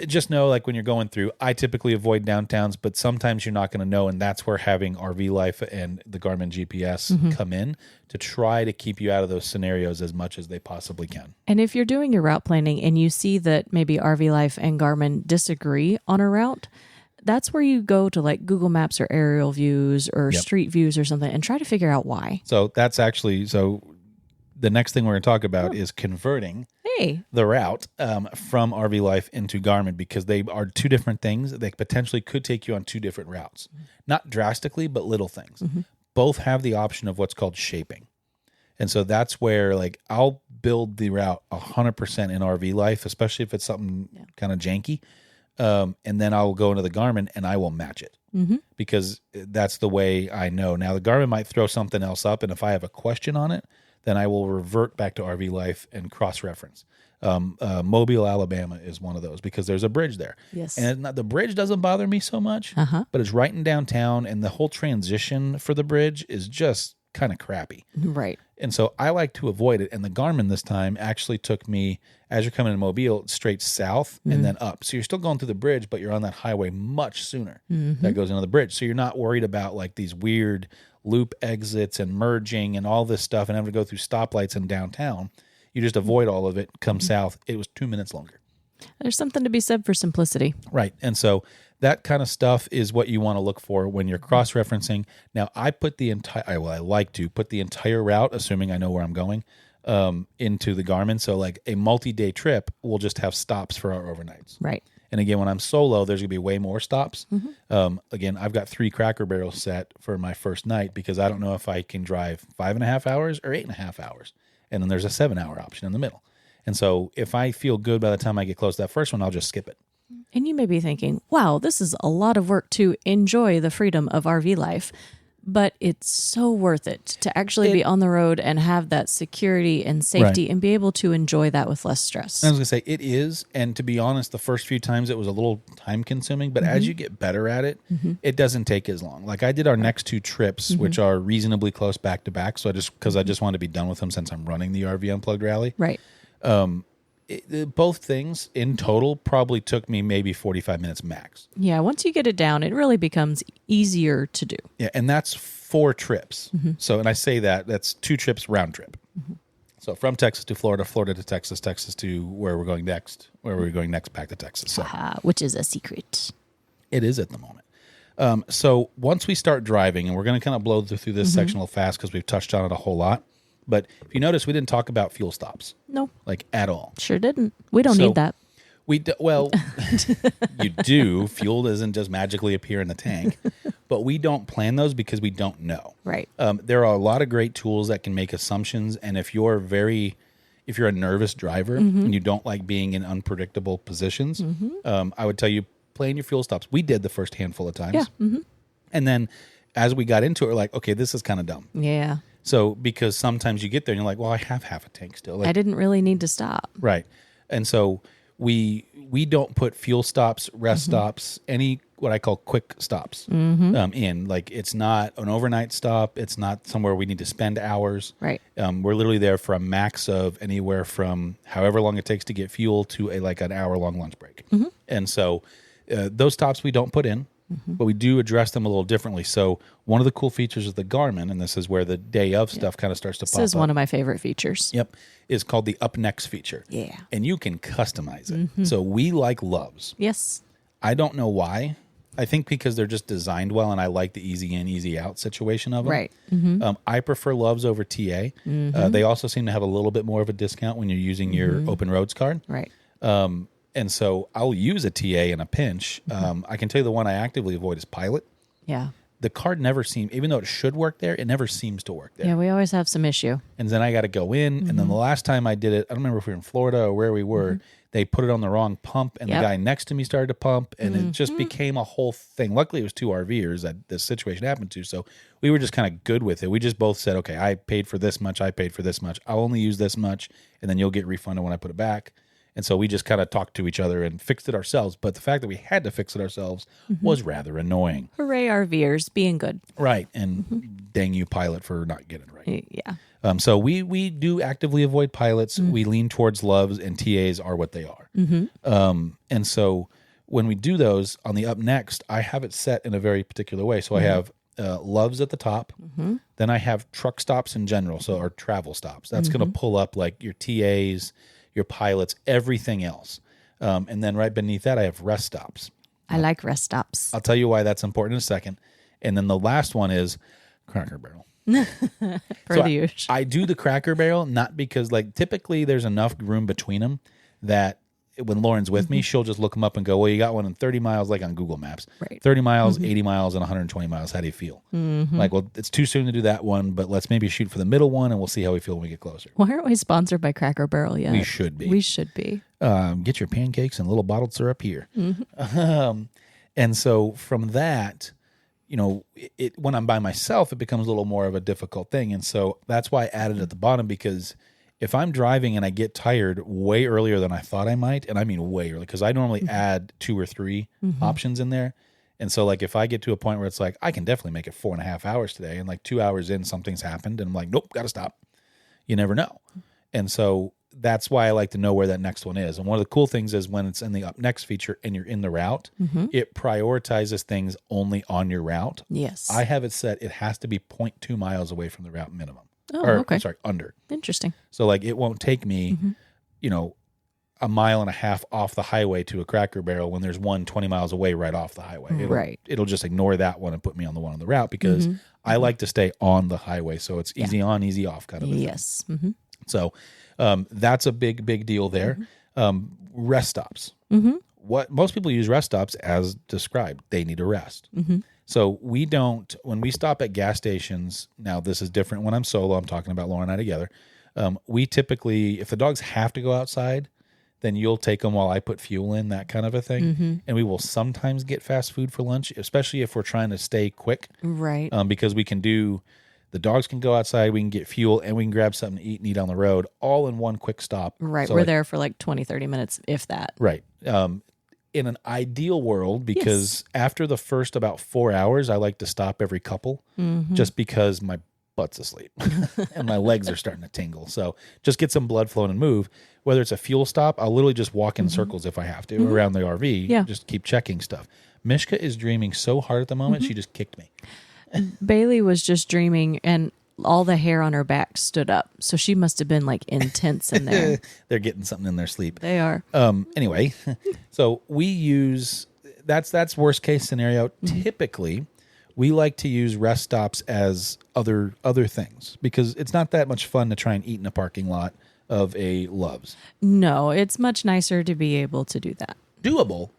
[SPEAKER 1] just know, like when you're going through, I typically avoid downtowns, but sometimes you're not going to know, and that's where having RV Life and the Garmin GPS come in to try to keep you out of those scenarios as much as they possibly can.
[SPEAKER 2] And if you're doing your route planning and you see that maybe RV Life and Garmin disagree on a route, that's where you go to like Google Maps or aerial views or street views or something and try to figure out why.
[SPEAKER 1] So that's actually, the next thing we're going to talk about is converting the route from RV Life into Garmin, because they are two different things. They potentially could take you on two different routes. Not drastically, but little things. Both have the option of what's called shaping. And so that's where like I'll build the route 100% in RV Life, especially if it's something kind of janky. And then I'll go into the Garmin and I will match it because that's the way I know. Now the Garmin might throw something else up, and if I have a question on it, then I will revert back to RV Life and cross-reference. Mobile, Alabama is one of those because there's a bridge there.
[SPEAKER 2] Yes.
[SPEAKER 1] And the bridge doesn't bother me so much, but it's right in downtown, and the whole transition for the bridge is just kind of crappy.
[SPEAKER 2] Right.
[SPEAKER 1] And so I like to avoid it. And the Garmin this time actually took me, as you're coming to Mobile, straight south and then up. So you're still going through the bridge, but you're on that highway much sooner. That goes into the bridge. So you're not worried about like these weird loop exits and merging and all this stuff and having to go through stoplights in downtown. You just avoid all of it, come south. It was 2 minutes longer.
[SPEAKER 2] There's something to be said for simplicity.
[SPEAKER 1] Right. And so that kind of stuff is what you want to look for when you're cross-referencing. Now, I like to put the entire route, assuming I know where I'm going, into the Garmin. So like a multi-day trip, we'll just have stops for our overnights.
[SPEAKER 2] Right.
[SPEAKER 1] And again, when I'm solo, there's going to be way more stops. Again, I've got 3 Cracker Barrels set for my first night because I don't know if I can drive 5.5 hours or 8.5 hours. And then there's a 7-hour option in the middle. And so if I feel good by the time I get close to that first one, I'll just skip it.
[SPEAKER 2] And you may be thinking, wow, this is a lot of work to enjoy the freedom of RV life. But it's so worth it to actually be on the road and have that security and safety and be able to enjoy that with less stress.
[SPEAKER 1] I was going to say, it is. And to be honest, the first few times it was a little time consuming. But as you get better at it, it doesn't take as long. Like I did our next 2 trips, which are reasonably close back to back. So because I just wanted to be done with them since I'm running the RV Unplugged rally.
[SPEAKER 2] Right.
[SPEAKER 1] Both things in total probably took me maybe 45 minutes max.
[SPEAKER 2] Yeah, once you get it down, it really becomes easier to do.
[SPEAKER 1] Yeah, and that's 4 trips. So, and I say that's 2 trips round trip. So from Texas to Florida, Florida to Texas, Texas to where we're going next, back to Texas. So
[SPEAKER 2] Which is a secret.
[SPEAKER 1] it is at the moment. So once we start driving, and we're going to kind of blow through this section a little fast because we've touched on it a whole lot. But if you notice, we didn't talk about fuel stops.
[SPEAKER 2] No.
[SPEAKER 1] Like at all.
[SPEAKER 2] Sure didn't. We don't need that.
[SPEAKER 1] Well, you do. Fuel doesn't just magically appear in the tank. But we don't plan those because we don't know.
[SPEAKER 2] Right.
[SPEAKER 1] There are a lot of great tools that can make assumptions. And if you're a nervous driver and you don't like being in unpredictable positions, I would tell you, plan your fuel stops. We did the first handful of times.
[SPEAKER 2] Yeah.
[SPEAKER 1] And then as we got into it, we're like, okay, this is kind of dumb.
[SPEAKER 2] Yeah.
[SPEAKER 1] So because sometimes you get there and you're like, well, I have half a tank still. Like,
[SPEAKER 2] I didn't really need to stop.
[SPEAKER 1] right. And so we don't put fuel stops, rest stops, any what I call quick stops. Like it's not an overnight stop. It's not somewhere we need to spend hours.
[SPEAKER 2] Right.
[SPEAKER 1] We're literally there for a max of anywhere from however long it takes to get fuel to like an hour-long lunch break. And so those stops we don't put in, but we do address them a little differently. So one of the cool features of the Garmin, and this is where the day of stuff kind of starts to pop up.
[SPEAKER 2] This is one of my favorite features.
[SPEAKER 1] Yep, is called the Up Next feature.
[SPEAKER 2] Yeah.
[SPEAKER 1] And you can customize it. So we like Loves.
[SPEAKER 2] Yes.
[SPEAKER 1] I don't know why. I think because they're just designed well, and I like the easy in, easy out situation of them.
[SPEAKER 2] Right.
[SPEAKER 1] I prefer Loves over TA. They also seem to have a little bit more of a discount when you're using your Open Roads card.
[SPEAKER 2] Right.
[SPEAKER 1] And so I'll use a TA in a pinch. I can tell you the one I actively avoid is Pilot.
[SPEAKER 2] Yeah.
[SPEAKER 1] The card never seems, even though it should work there, it never seems to work there.
[SPEAKER 2] Yeah, we always have some issue.
[SPEAKER 1] And then I got to go in. And then the last time I did it, I don't remember if we were in Florida or where we were, they put it on the wrong pump, and the guy next to me started to pump, and it just became a whole thing. Luckily, it was two RVers that this situation happened to, so we were just kind of good with it. We just both said, okay, I paid for this much, I paid for this much. I'll only use this much, and then you'll get refunded when I put it back. And so we just kind of talked to each other and fixed it ourselves. But the fact that we had to fix it ourselves was rather annoying.
[SPEAKER 2] Hooray, RVers, being good.
[SPEAKER 1] Right. And dang you, Pilot, for not getting it right.
[SPEAKER 2] Yeah.
[SPEAKER 1] So we do actively avoid Pilots. We lean towards Loves, and TAs are what they are. And so when we do those on the Up Next, I have it set in a very particular way. So I have Loves at the top. Then I have truck stops in general, so our travel stops. That's going to pull up like your TAs, your Pilots, everything else. And then right beneath that, I have rest stops.
[SPEAKER 2] I like rest stops.
[SPEAKER 1] I'll tell you why that's important in a second. And then the last one is Cracker Barrel.
[SPEAKER 2] For the usual.
[SPEAKER 1] I do the Cracker Barrel not because like typically there's enough room between them that when Lauren's with me, she'll just look them up and go, well, you got one in 30 miles, like on Google Maps.
[SPEAKER 2] Right.
[SPEAKER 1] 30 miles, 80 miles, and 120 miles. How do you feel? Like, well, it's too soon to do that one, but let's maybe shoot for the middle one, and we'll see how we feel when we get closer.
[SPEAKER 2] Why aren't we sponsored by Cracker Barrel yet?
[SPEAKER 1] We should be.
[SPEAKER 2] We should be.
[SPEAKER 1] Get your pancakes and a little bottled syrup here. And so from that, you know, when I'm by myself, it becomes a little more of a difficult thing. And so that's why I added at the bottom, because if I'm driving and I get tired way earlier than I thought I might, and I mean way early, because I normally add 2 or 3 options in there. And so like if I get to a point where it's like, I can definitely make it 4.5 hours today, and like 2 hours in, something's happened, and I'm like, nope, got to stop. You never know. And so that's why I like to know where that next one is. And one of the cool things is when it's in the Up Next feature and you're in the route, it prioritizes things only on your route.
[SPEAKER 2] Yes.
[SPEAKER 1] I have it set, it has to be 0.2 miles away from the route minimum.
[SPEAKER 2] Oh,
[SPEAKER 1] or,
[SPEAKER 2] okay.
[SPEAKER 1] I'm sorry, under.
[SPEAKER 2] Interesting.
[SPEAKER 1] So like it won't take me, you know, 1.5 miles off the highway to a Cracker Barrel when there's one 20 miles away right off the highway. It'll just ignore that one and put me on the one on the route, because I like to stay on the highway. So it's easy on, easy off kind of a thing.
[SPEAKER 2] Yes.
[SPEAKER 1] So that's a big deal there. Rest stops. What most people use rest stops as described. They need a rest. So we don't, when we stop at gas stations, now this is different when I'm solo, I'm talking about Laura and I together. We typically, if the dogs have to go outside, then you'll take them while I put fuel in, that kind of a thing. And we will sometimes get fast food for lunch, especially if we're trying to stay quick.
[SPEAKER 2] Right.
[SPEAKER 1] Because we can do, the dogs can go outside, we can get fuel, and we can grab something to eat and eat on the road, all in one quick stop.
[SPEAKER 2] Right.
[SPEAKER 1] So
[SPEAKER 2] We're
[SPEAKER 1] like,
[SPEAKER 2] there for like 20, 30 minutes, if that.
[SPEAKER 1] Right. In an ideal world, because after the first about 4 hours, I like to stop every couple, just because my butt's asleep and my legs are starting to tingle. So just get some blood flowing and move. Whether it's a fuel stop, I'll literally just walk in circles if I have to around the RV.
[SPEAKER 2] Yeah.
[SPEAKER 1] Just keep checking stuff. Mishka is dreaming so hard at the moment, she just kicked me.
[SPEAKER 2] Bailey was just dreaming, and all the hair on her back stood up. So she must have been like intense in there.
[SPEAKER 1] They're getting something in their sleep.
[SPEAKER 2] They are.
[SPEAKER 1] Anyway, so we use, that's worst case scenario. Typically, we like to use rest stops as other things, because it's not that much fun to try and eat in a parking lot of a Loves.
[SPEAKER 2] No, it's much nicer to be able to do that.
[SPEAKER 1] Doable,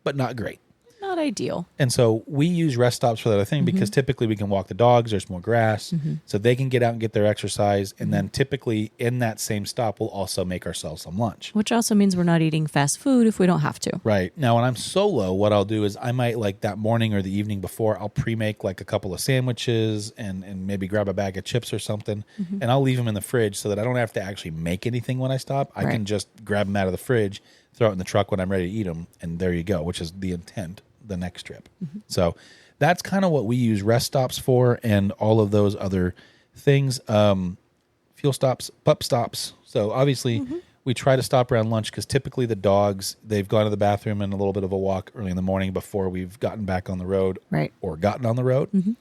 [SPEAKER 1] but not great.
[SPEAKER 2] Not ideal.
[SPEAKER 1] And so we use rest stops for that other thing, because typically we can walk the dogs, there's more grass, so they can get out and get their exercise. And then typically in that same stop, we'll also make ourselves some lunch.
[SPEAKER 2] Which also means we're not eating fast food if we don't have to.
[SPEAKER 1] Right. Now, when I'm solo, what I'll do is I might, like that morning or the evening before, I'll pre-make like a couple of sandwiches and maybe grab a bag of chips or something. And I'll leave them in the fridge so that I don't have to actually make anything when I stop. I can just grab them out of the fridge, throw it in the truck when I'm ready to eat them, and there you go, which is the intent. the next trip. So that's kind of what we use rest stops for, and all of those other things. Fuel stops, pup stops. So obviously we try to stop around lunch because typically the dogs, they've gone to the bathroom and a little bit of a walk early in the morning before we've gotten back on the road
[SPEAKER 2] Right.
[SPEAKER 1] or gotten on the road.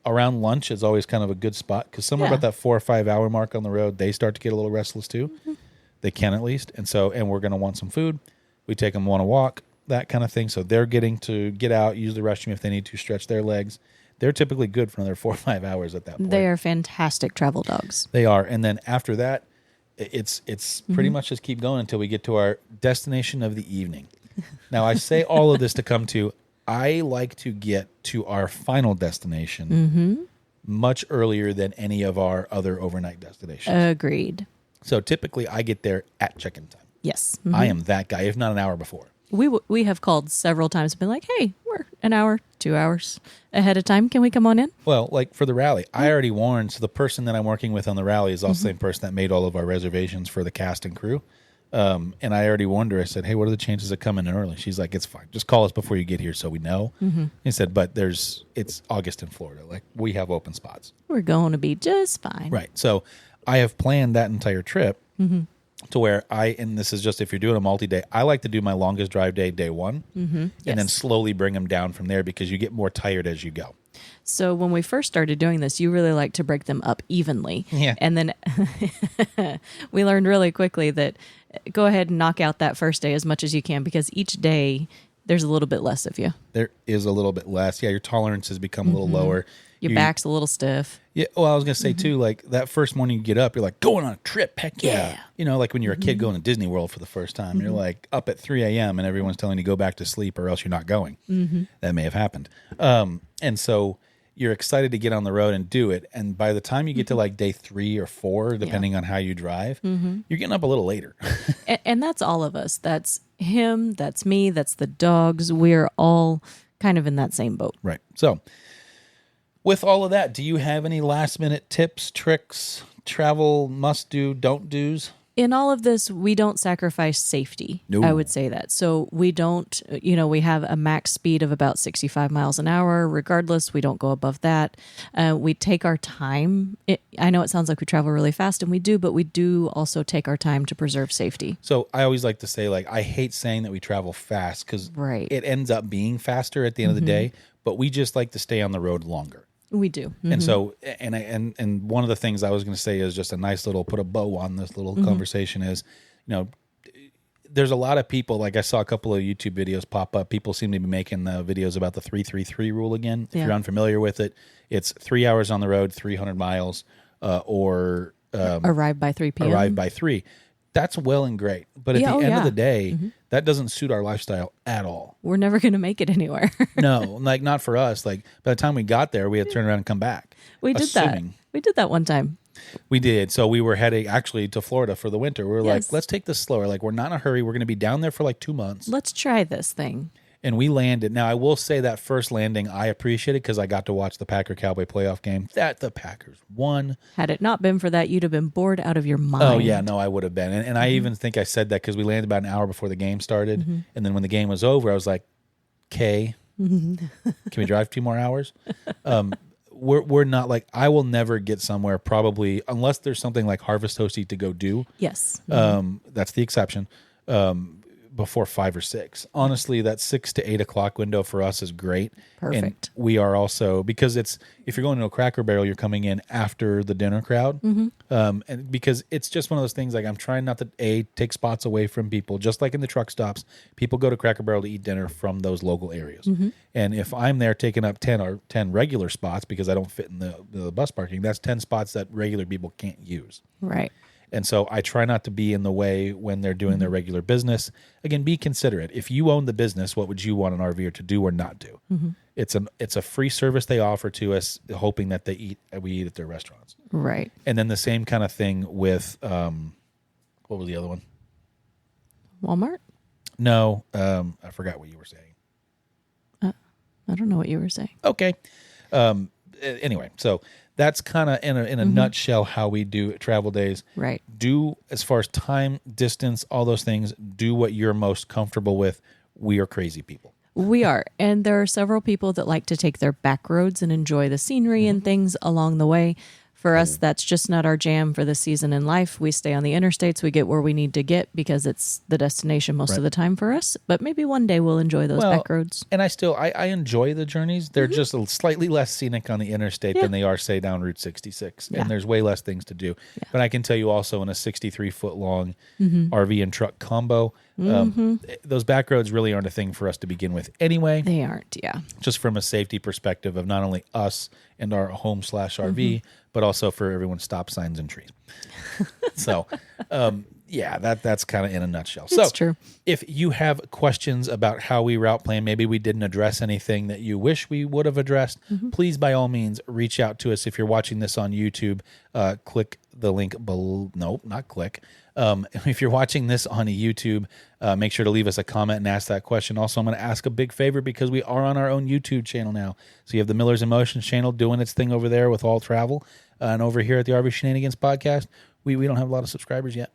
[SPEAKER 1] Around lunch is always kind of a good spot because somewhere
[SPEAKER 2] Yeah.
[SPEAKER 1] about that 4 or 5 hour mark on the road, they start to get a little restless too. They can at least. And we're going to want some food. We take them on a walk, that kind of thing. So they're getting to get out, use the restroom if they need to, stretch their legs. They're typically good for another 4 or 5 hours at that point.
[SPEAKER 2] They are fantastic travel dogs.
[SPEAKER 1] They are. And then after that, it's pretty much just keep going until we get to our destination of the evening. Now, I say all of this to come to, I like to get to our final destination much earlier than any of our other overnight destinations.
[SPEAKER 2] Agreed.
[SPEAKER 1] So typically I get there at check-in time.
[SPEAKER 2] Yes.
[SPEAKER 1] I am that guy, if not an hour before.
[SPEAKER 2] We have called several times and been like, hey, we're an hour, 2 hours ahead of time. Can we come on in?
[SPEAKER 1] Well, like for the rally, I already warned. So the person that I'm working with on the rally is also the same person that made all of our reservations for the cast and crew. And I already warned her. I said, hey, what are the chances of coming in early? She's like, it's fine. Just call us before you get here so we know. He said, but it's August in Florida. Like we have open spots.
[SPEAKER 2] We're going to be just fine.
[SPEAKER 1] Right. So I have planned that entire trip to where and this is just if you're doing a multi-day, I like to do my longest drive day one, and then slowly bring them down from there because you get more tired as you go.
[SPEAKER 2] So when we first started doing this, you really like to break them up evenly.
[SPEAKER 1] Yeah.
[SPEAKER 2] And then we learned really quickly that go ahead and knock out that first day as much as you can because each day there's a little bit less of you.
[SPEAKER 1] There is a little bit less. Yeah, your tolerances become a little lower.
[SPEAKER 2] Your back's a little stiff.
[SPEAKER 1] Yeah, well, I was going to say, too, like, that first morning you get up, you're like, going on a trip, heck yeah.
[SPEAKER 2] Yeah.
[SPEAKER 1] You know, like when you're a kid going to Disney World for the first time, you're like up at 3 a.m. and everyone's telling you to go back to sleep or else you're not going. That may have happened. And so you're excited to get on the road and do it. And by the time you get to like day 3 or 4, depending on how you drive, you're getting up a little later.
[SPEAKER 2] And that's all of us. That's him. That's me. That's the dogs. We're all kind of in that same boat.
[SPEAKER 1] Right. So with all of that, do you have any last minute tips, tricks, travel must do, don't do's?
[SPEAKER 2] In all of this, we don't sacrifice safety.
[SPEAKER 1] No.
[SPEAKER 2] I would say that. So we don't, we have a max speed of about 65 miles an hour. Regardless, we don't go above that. We take our time. I know it sounds like we travel really fast, and we do, but we do also take our time to preserve safety.
[SPEAKER 1] So I always like to say, like, I hate saying that we travel fast because
[SPEAKER 2] Right.
[SPEAKER 1] it ends up being faster at the end of the day, but we just like to stay on the road longer.
[SPEAKER 2] We do.
[SPEAKER 1] And so, and one of the things I was going to say is just a nice little put a bow on this little conversation is, there's a lot of people, like I saw a couple of YouTube videos pop up. People seem to be making videos about the 3-3-3 rule again. If you're unfamiliar with it, it's 3 hours on the road, 300 miles, or
[SPEAKER 2] Arrive by 3 p.m.
[SPEAKER 1] arrive by 3. That's well and great. But at the end of the day, that doesn't suit our lifestyle at all.
[SPEAKER 2] We're never going to make it anywhere.
[SPEAKER 1] No, like not for us. Like by the time we got there, we had to turn around and come back.
[SPEAKER 2] We did that. We did that one time.
[SPEAKER 1] We did. So we were heading actually to Florida for the winter. We were like, let's take this slower. Like we're not in a hurry. We're going to be down there for like 2 months.
[SPEAKER 2] Let's try this thing.
[SPEAKER 1] And we landed. Now, I will say that first landing, I appreciated because I got to watch the Packer-Cowboy playoff game that the Packers won.
[SPEAKER 2] Had it not been for that, you'd have been bored out of your mind.
[SPEAKER 1] Oh, yeah. No, I would have been. And I even think I said that because we landed about an hour before the game started. And then when the game was over, I was like, okay, can we drive 2 more hours? We're not like, I will never get somewhere probably, unless there's something like Harvest Toasty to go do.
[SPEAKER 2] Yes.
[SPEAKER 1] That's the exception. Before 5 or 6. Honestly, that 6 to 8 o'clock window for us is great.
[SPEAKER 2] Perfect.
[SPEAKER 1] And we are also, because if you're going to a Cracker Barrel, you're coming in after the dinner crowd. And because it's just one of those things, like I'm trying not to take spots away from people, just like in the truck stops, people go to Cracker Barrel to eat dinner from those local areas. And if I'm there taking up 10 regular spots because I don't fit in the bus parking, that's 10 spots that regular people can't use.
[SPEAKER 2] Right.
[SPEAKER 1] And so I try not to be in the way when they're doing their regular business. Again, be considerate. If you own the business, what would you want an RVer to do or not do? It's a free service they offer to us, hoping that we eat at their restaurants.
[SPEAKER 2] Right.
[SPEAKER 1] And then the same kind of thing with what was the other one?
[SPEAKER 2] Walmart?
[SPEAKER 1] No, I forgot what you were saying.
[SPEAKER 2] I don't know what you were saying.
[SPEAKER 1] Okay. Anyway, so that's kind of in a nutshell how we do travel days.
[SPEAKER 2] Right.
[SPEAKER 1] Do, as far as time, distance, all those things, do what you're most comfortable with. We are crazy people.
[SPEAKER 2] We are. And there are several people that like to take their back roads and enjoy the scenery and things along the way. For us, that's just not our jam for the season in life. We stay on the interstates. We get where we need to get because it's the destination most of the time for us. But maybe one day we'll enjoy those back roads.
[SPEAKER 1] And I enjoy the journeys. They're just slightly less scenic on the interstate than they are, say, down Route 66. And there's way less things to do. But I can tell you also in a 63-foot long RV and truck combo, those back roads really aren't a thing for us to begin with anyway.
[SPEAKER 2] They aren't, yeah.
[SPEAKER 1] Just from a safety perspective of not only us and our home/RV, but also for everyone's stop signs and trees. So, that's kind of in a nutshell.
[SPEAKER 2] It's true.
[SPEAKER 1] If you have questions about how we route plan, maybe we didn't address anything that you wish we would have addressed, please, by all means, reach out to us. If you're watching this on YouTube, click the link below. No, not click. If you're watching this on YouTube, make sure to leave us a comment and ask that question. Also, I'm going to ask a big favor because we are on our own YouTube channel now. So you have the Miller's Emotions channel doing its thing over there with all travel. And over here at the RV Shenanigans podcast, we don't have a lot of subscribers yet.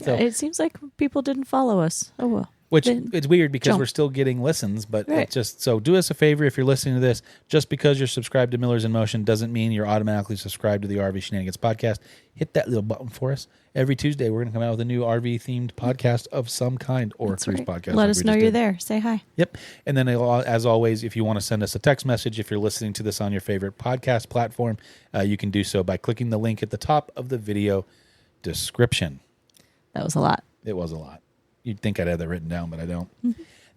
[SPEAKER 2] So it seems like people didn't follow us. Oh, well.
[SPEAKER 1] Which it's weird because we're still getting listens, but it's just so do us a favor if you're listening to this. Just because you're subscribed to Miller's in Motion doesn't mean you're automatically subscribed to the RV Shenanigans podcast. Hit that little button for us. Every Tuesday, we're going to come out with a new RV themed podcast of some kind or cruise podcast.
[SPEAKER 2] Let us know you're there. Say hi.
[SPEAKER 1] Yep. And then, as always, if you want to send us a text message, if you're listening to this on your favorite podcast platform, you can do so by clicking the link at the top of the video description.
[SPEAKER 2] That was a lot.
[SPEAKER 1] It was a lot. You'd think I'd have that written down, but I don't.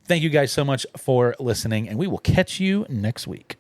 [SPEAKER 1] Thank you guys so much for listening, and we will catch you next week.